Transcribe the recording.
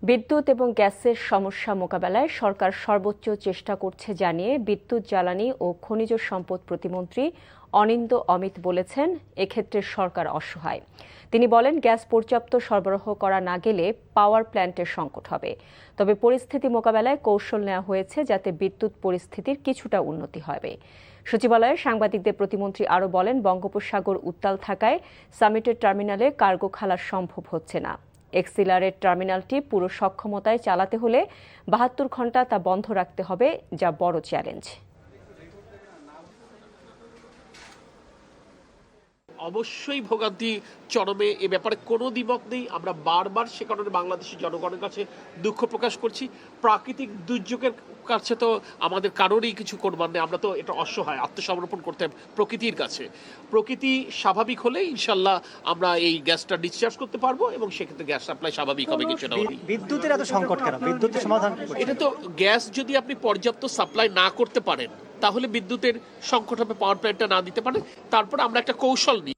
বিদ্যুৎ এবং গ্যাসের সমস্যা মোকাবেলায় সরকার সর্বোচ্চ চেষ্টা করছে জানিয়ে বিদ্যুৎ, জ্বালানি ও খনিজ সম্পদ প্রতিমন্ত্রী অনিন্দ অমিত বলেছেন, এক্ষেত্রে সরকার অসহায়। তিনি বলেন, গ্যাস পর্যাপ্ত সরবরাহ করা না গেলে পাওয়ার প্ল্যান্টের সংকট হবে। তবে পরিস্থিতি মোকাবেলায় কৌশল নেওয়া হয়েছে যাতে বিদ্যুৎ পরিস্থিতির কিছুটা উন্নতি হবে। সচিবালয়ে সাংবাদিকদের প্রতিমন্ত্রী আরও বলেন, বঙ্গোপসাগর উত্তাল থাকায় সামিটের টার্মিনালে কার্গো খালাস সম্ভব হচ্ছে না। এক্সিলারের টার্মিনালটি পুরো সক্ষমতায় চালাতে হলে ৭২ ঘণ্টা তা বন্ধ রাখতে হবে, যা বড় চ্যালেঞ্জ। অবশ্যই ভোগান্তি চরমে, এ ব্যাপারে কোনো দ্বিমত নেই। আমরা বারবার সে কারণে বাংলাদেশের জনগণের কাছে দুঃখ প্রকাশ করছি। প্রাকৃতিক দুর্যোগের কাছে তো আমাদের কারোরই কিছু করবার নেই, আমরা তো এটা অসহায়, আত্মসমর্পণ করতে হবে প্রকৃতির কাছে। প্রকৃতি স্বাভাবিক হলে ইনশাল্লাহ আমরা এই গ্যাসটা ডিসচার্জ করতে পারবো এবং সেক্ষেত্রে গ্যাস সাপ্লাই স্বাভাবিক হবে। কিছু না, বিদ্যুতের এত সংকট কেন? বিদ্যুতের সমাধান এটা তো গ্যাস যদি আপনি পর্যাপ্ত সাপ্লাই না করতে পারেন তাহলে বিদ্যুতের সংকট হবে, পাওয়ার প্ল্যান্টটা না দিতে পারে। তারপর আমরা একটা কৌশল নিই।